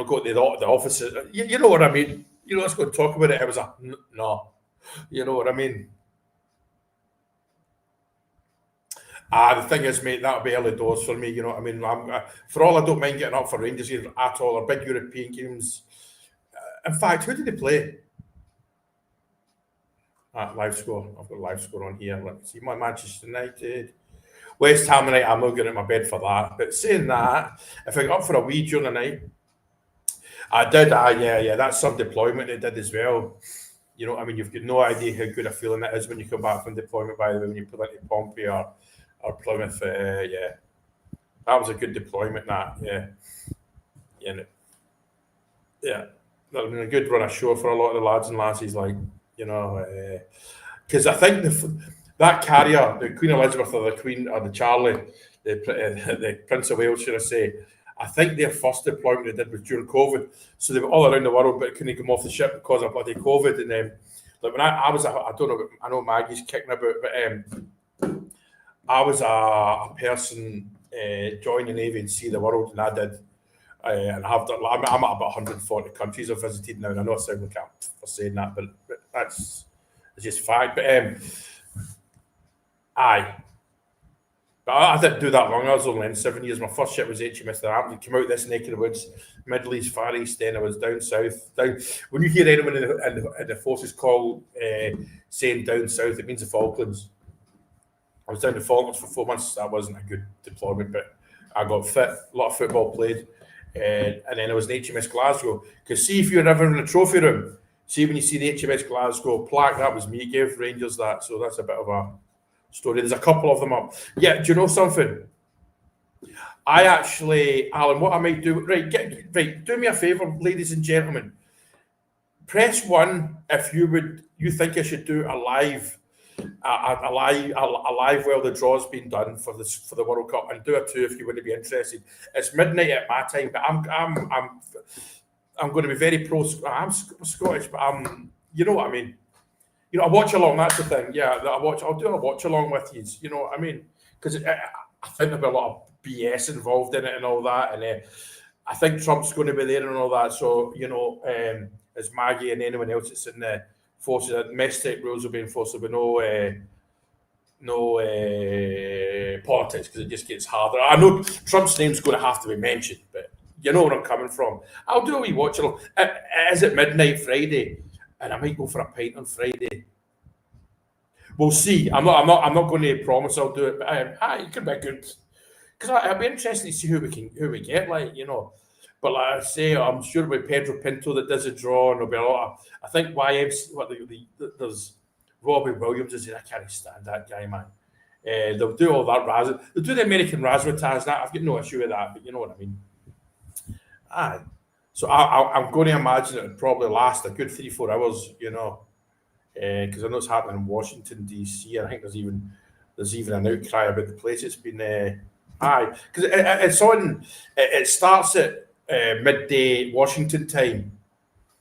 go to the office. You know what I mean? Let's go and talk about it. It was a, no. You know what I mean? The thing is, mate, that'll be early doors for me. You know what I mean? For all I don't mind getting up for Rangers games at all, or big European games. In fact, who did they play? Live score. I've got live score on here. Let's see. My Manchester United. West Ham tonight, I'm not going to my bed for that. But saying that, if I got up for a wee during the night, I did. Yeah, that's some deployment they did as well. You know what I mean? You've got no idea how good a feeling it is when you come back from deployment, by the way, when you put into Pompey or Plymouth. Yeah. That was a good deployment, that. Yeah. Yeah. That was a good run ashore for a lot of the lads and lassies, because I think that carrier, the Queen Elizabeth or the Charlie, the Prince of Wales, should I say, I think their first deployment they did was during COVID. So they were all around the world, but couldn't come off the ship because of bloody COVID. And then, like when I was, I don't know, I know Maggie's kicking about, but I was a person join the Navy and see the world, and I did. And have done. I'm at about 140 countries I've visited now, and I know I sound like I'm for saying that, but that's just fact. But But I didn't do that long. I was only in 7 years. My first ship was HMS Southampton. Came out this neck of the woods, Middle East, Far East. Then I was down south. When you hear anyone in the forces call saying down south, it means the Falklands. I was down the Falklands for 4 months. That wasn't a good deployment, but I got fit. A lot of football played. And then I was in HMS Glasgow. Because see, if you're ever in the trophy room, see when you see the HMS Glasgow plaque, that was me. Gave Rangers that. So that's a bit of a story. There's a couple of them up. Yeah, do you know something? I actually, Alan, what I might do, do me a favour, ladies and gentlemen. Press 1 if you think I should do a live while the draw's been done for the World Cup, and do a 2 if you want to be interested. It's midnight at my time, but I'm going to be very pro. I'm Scottish, but you know what I mean. You know, a watch along. That's the thing. Yeah, I'll do a watch along with you. You know what I mean? Because I think there'll be a lot of BS involved in it and all that, and I think Trump's going to be there and all that. So you know, as Maggie and anyone else that's in the forces, domestic rules will be enforced. There'll be no politics, because it just gets harder. I know Trump's name's going to have to be mentioned, but you know where I'm coming from. I'll do a wee watch along. Is it midnight Friday? And I might go for a pint on Friday. We'll see. I'm not going to promise I'll do it, but it could be good, because it'll be interesting to see who we get, like, you know. But like I say, I'm sure it'll be Pedro Pinto that does a draw, and there'll be a lot of, I think YMC. There's Robbie Williams. I can't stand that guy, man. They'll do all that they'll do the American razzmatazz. That I've got no issue with that, but you know what I mean. So I'm going to imagine it would probably last a good 3-4 hours, you know, because I know it's happening in Washington DC. I think there's even an outcry about the place. It's been because it's on. It starts at midday Washington time,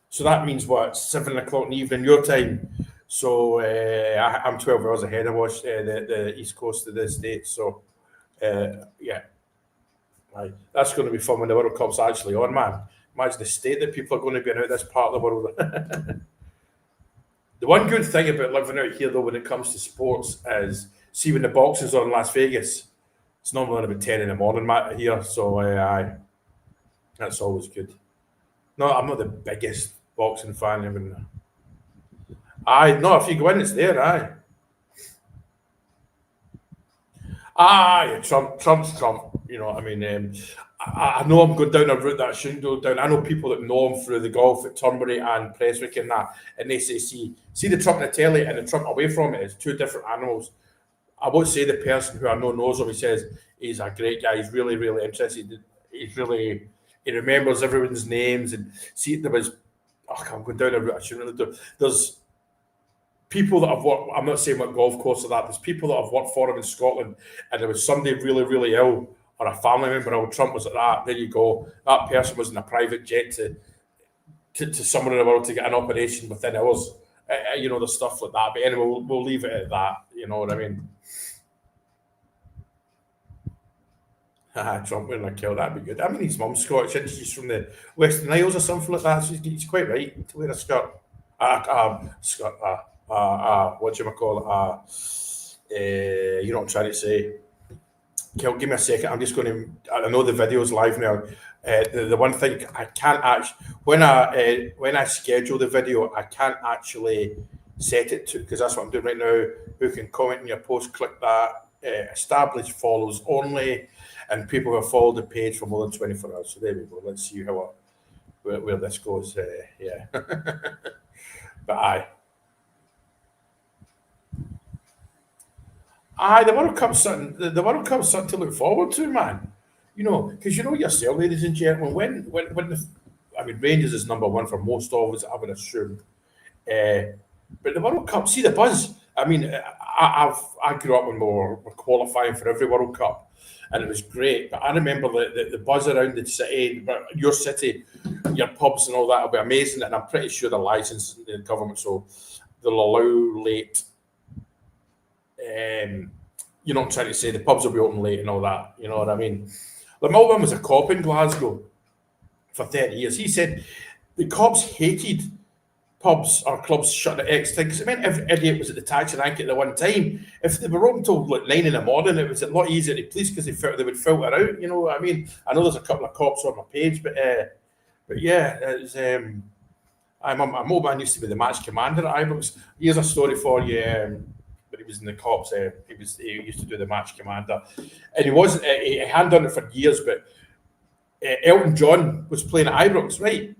so that means what, 7 o'clock in the evening your time. So I'm 12 hours ahead of the east coast of the States. So yeah, that's going to be fun when the World Cup's actually on, man. Imagine the state that people are going to be in out this part of the world. The one good thing about living out here, though, when it comes to sports, is see when the boxing's on in Las Vegas, it's normally about 10 in the morning, Matt, here. So that's always good. No, I'm not the biggest boxing fan. Even no, if you go in, it's there. Trump's Trump. You know what I mean? I know I'm going down a route that I shouldn't go down. I know people that know him through the golf at Turnberry and Prestwick and that, and they say, see the Trump in the telly and the Trump away from it is two different animals. I won't say the person who I know knows him. He says he's a great guy. He's really, really interested. He remembers everyone's names, and see, there was, I'm going down a route I shouldn't really do. There's people that have worked, I'm not saying what golf course or that, there's people that have worked for him in Scotland, and there was somebody really, really ill, or a family member ill. Trump was at that. There you go. That person was in a private jet to somewhere in the world to get an operation within hours. You know, the stuff like that. But anyway, we'll leave it at that. You know what I mean? Trump wouldn't have killed. That'd be good. I mean, his mum's Scottish, and she's from the Western Isles or something like that. So he's quite right to wear a skirt. What you know what I'm trying to say. Kel, give me a second. I'm just going to. I know the video's live now. The one thing I can't actually, when I schedule the video, I can't actually set it to, because that's what I'm doing right now. Who can comment in your post? Click that. Establish follows only, and people who have followed the page for more than 24 hours. So there we go. Let's see where this goes. Yeah, but the World Cup's something. The World Cup's something to look forward to, man. You know, because you know yourself, ladies and gentlemen, when Rangers is number one for most of us, I would assume. But the World Cup, see the buzz. I mean, I grew up when we were qualifying for every World Cup, and it was great. But I remember the buzz around the city, your city, your pubs and all that will be amazing. And I'm pretty sure the license the government, so they'll allow late. You know what I'm trying to say? The pubs will be open late and all that. You know what I mean? Like, my one was a cop in Glasgow for 30 years. He said the cops hated pubs or clubs shut at X thing, because it meant every idiot was at the taxi rank at the one time. If they were open till like 9 in the morning, it was a lot easier to police, because they would filter out. You know what I mean? I know there's a couple of cops on my page, but yeah, it was. My old man used to be the match commander at Ibrox. Here's a story for you. But he was in the cops. He used to do the match commander, and he wasn't. He hadn't done it for years. But Elton John was playing at Ibrox, right?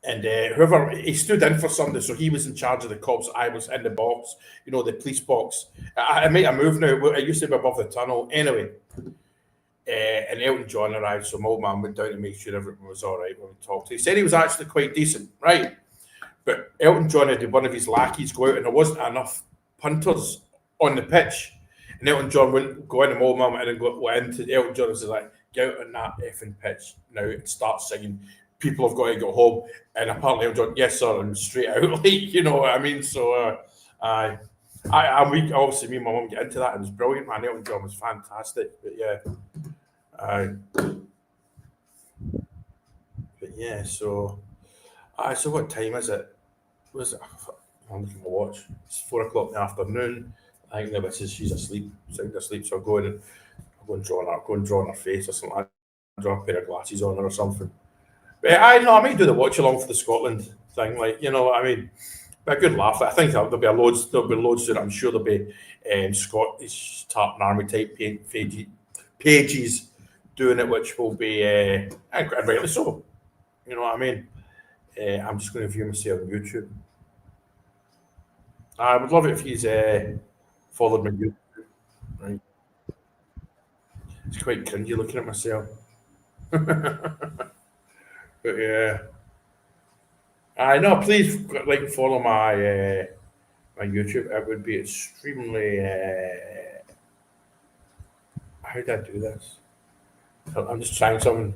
And whoever he stood in for somebody, so he was in charge of the cops at Ibrox in the box. You know, the police box. I might have moved now. It used to be above the tunnel. Anyway, and Elton John arrived, so my old man went down to make sure everything was all right when we talked. He said he was actually quite decent, right? But Elton John had one of his lackeys go out, and there wasn't enough punters on the pitch. And Elton John wouldn't go in, and my old man and went into Elton John and was like, "Get out on that effing pitch now and start singing. People have got to go home." And apparently Elton John, "Yes, sir," and straight out, like, you know what I mean? So, obviously, me and my mum get into that. It was brilliant, man. Elton John was fantastic. But yeah, so what time is it? Was it? I'm looking at my watch. It's 4 o'clock in the afternoon. I think the missus, she's asleep, sound asleep. So I'll go and draw on her face or something. Draw a pair of glasses on her or something. But I know I might do the watch along for the Scotland thing, like, you know what I mean. But a good laugh. I think there'll be loads to it. I'm sure there'll be Scottish Tartan Army type pages doing it, which will be and rightly so. You know what I mean. I'm just going to view myself on YouTube. I would love it if he's followed me. Right. It's quite cringy looking at myself. But yeah. I know. Please like and follow my YouTube. It would be extremely. How did I do this? I'm just trying something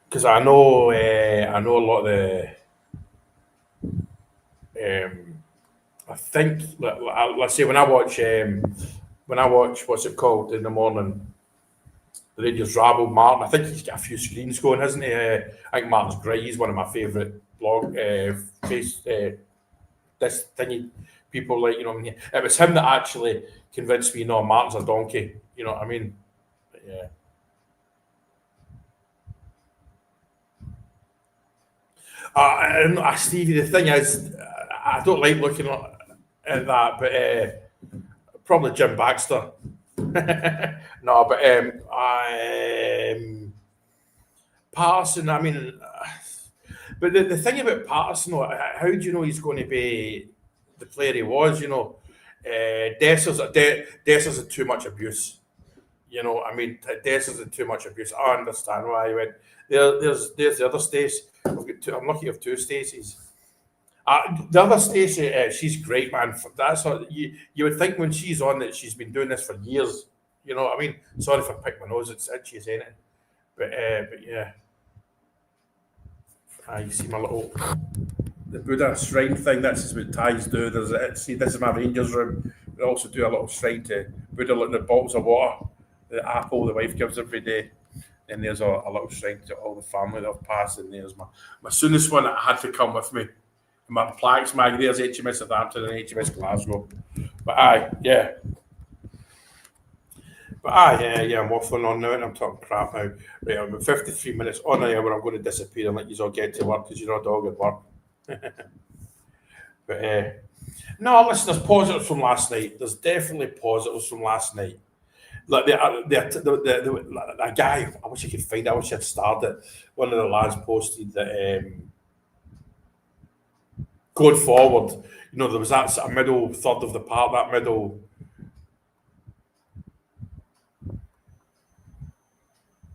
because I know a lot of the. I think let's say when I watch what's it called in the morning, the Rangers Rabble, Martin. I think he's got a few screens going, hasn't he? I think Martin's great. He's one of my favourite blog face this thingy people, like, you know what I mean. It was him that actually convinced me. No, Martin's a donkey. You know what I mean? But yeah. Stevie, the thing is, I don't like looking at that, but probably Jim Baxter. No, but Patterson. I mean, but the thing about Patterson, how do you know he's going to be the player he was? You know, Dessers had too much abuse. You know, I mean, Dessers had too much abuse. I understand why he went. There's the other Stace. I'm lucky to have two Stacies. The other Stacey, she's great, man. That's what you would think when she's on that she's been doing this for years. You know what I mean? Sorry if I pick my nose; it's itchy as anything. But yeah, you see my little the Buddha shrine thing. That's what Thais do. See, this is my Rangers room. We also do a little shrine to Buddha, looking at bottles of water, the apple the wife gives every day. And there's a little shrine to all the family that have passed. And there's my soonest one that had to come with me. My plaques, there's HMS Southampton and HMS Glasgow. But yeah. But yeah, I'm waffling on now and I'm talking crap now. Right, I'm about 53 minutes on an hour. I'm going to disappear and let you all get to work because you're a dog at work. But no, listen, there's positives from last night. There's definitely positives from last night. Like the guy, I wish I could find it. I wish I'd started it. One of the lads posted that going forward, you know, there was that sort of middle third of the park, that middle.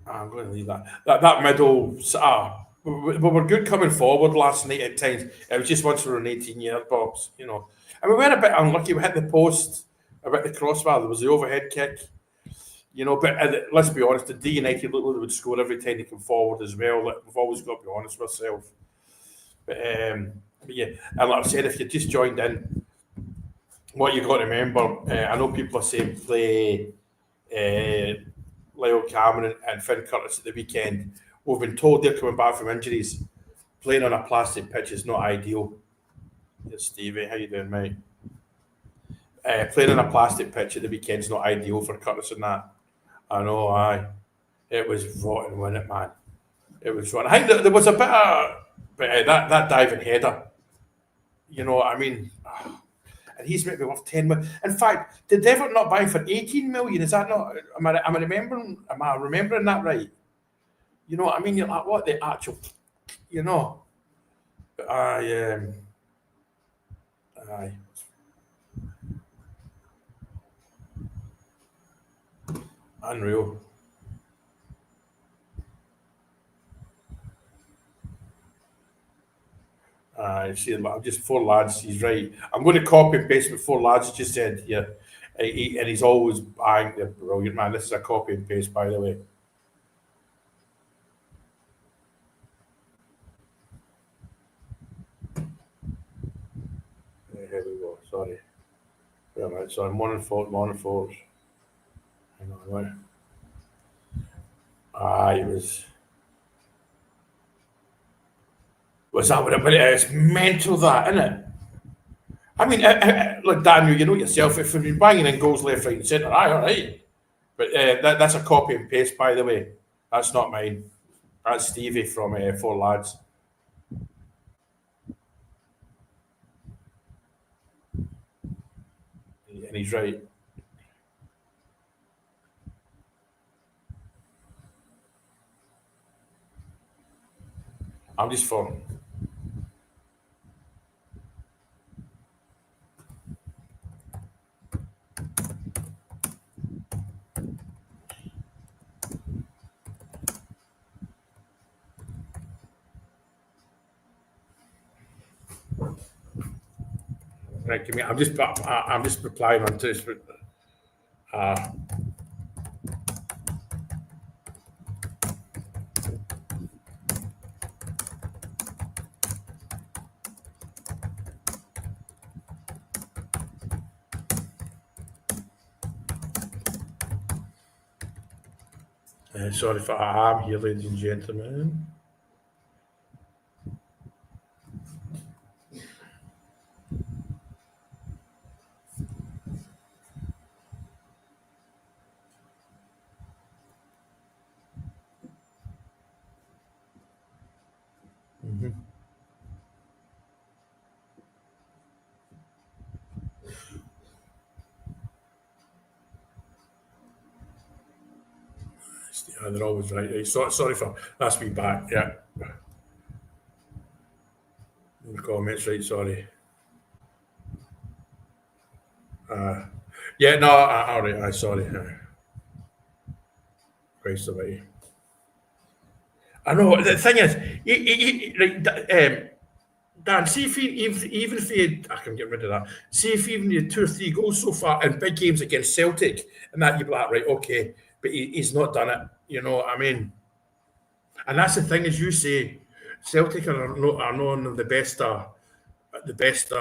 I'm going to leave that middle. We were good coming forward last night at times. It was just once we were in 18-yard box, you know. And we were a bit unlucky. We hit the post, a bit the crossbar. There was the overhead kick. You know, but let's be honest, the D United look like they would score every time they come forward as well. Like, we've always got to be honest with ourselves. But yeah, and like I said, if you just joined in, what you've got to remember, I know people are saying play Lyle Cameron and Finn Curtis at the weekend. We've been told they're coming back from injuries. Playing on a plastic pitch is not ideal. Yes, Stevie, how you doing, mate? Playing on a plastic pitch at the weekend is not ideal for Curtis and that. I know, it was rotten, wasn't it, man? It was rotten. I think there was a bit of that diving header. You know what I mean? And he's maybe worth 10 million. In fact, did Everton not buy him for 18 million? Is that not? Am I remembering that right? You know what I mean? You're like, what the actual? You know? Aye. Unreal. See, I'm just four lads. He's right. I'm going to copy and paste what four lads just said here, and he's always bang. They're brilliant, man. This is a copy and paste, by the way. Here we go. Sorry. Wait a minute. Sorry. Morning force. Hang on. Wait. It was. Was that what it? But it's mental, that, isn't it? I mean, look, Daniel, you know yourself. If you've been banging in goals left, right, and centre, all right. But that's a copy and paste, by the way. That's not mine. That's Stevie from Four Lads. And he's right. I'm just for. Right, give me. I'm just replying on to this. Uh, Sorry for I'm here, ladies and gentlemen. Yeah, they're always right. Sorry for that's me back. Yeah, in the comments, right? Sorry. Yeah, no, all right. Sorry. Christ away. I know. The thing is, Dan, see if he, even if he had, I can get rid of that. See if even he had 2 or 3 goals so far in big games against Celtic, and that you'd be like, right, okay, but he's not done it. You know what I mean? And that's the thing, as you say, Celtic are not the best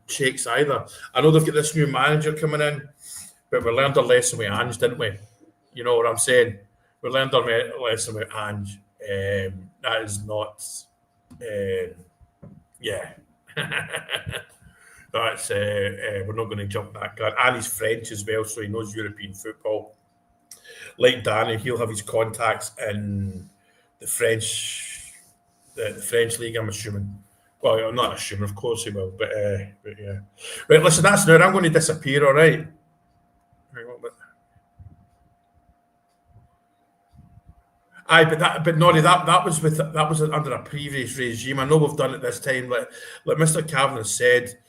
shakes either. I know they've got this new manager coming in, but we learned our lesson with Ange, didn't we? You know what I'm saying? We learned our lesson with Ange. That is not, yeah. That's we're not going to jump that gun. And he's French as well, so he knows European football. Like Danny, he'll have his contacts in the French, the French league. I'm assuming. Well, I'm not assuming, of course he will, but yeah. Right, listen, that's now. I'm going to disappear. All right. Aye, but Noddy, that was under a previous regime. I know we've done it this time. Like Mr. Kavanagh said,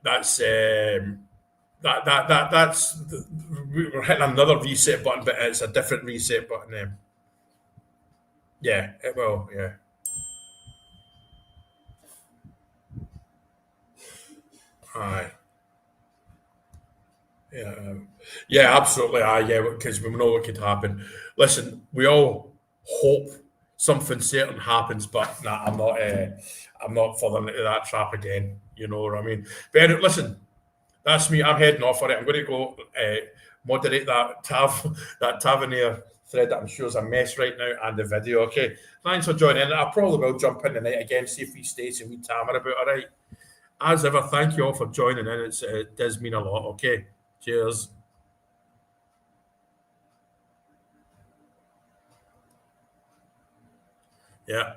that's that's we're hitting another reset button, but it's a different reset button. Yeah, it will. Yeah, aye, yeah, yeah, absolutely. Aye, yeah, because we know what could happen. Listen, we all hope something certain happens, but nah, I'm not. I'm not falling into that trap again. You know what I mean? But anyway, listen, that's me. I'm heading off for it. I'm going to go moderate that Tavernier thread that I'm sure is a mess right now and the video. Okay. Thanks for joining in. I probably will jump in tonight again, see if we Stacey and we Tamara about all right. As ever, thank you all for joining in. It does mean a lot. Okay. Cheers. Yeah.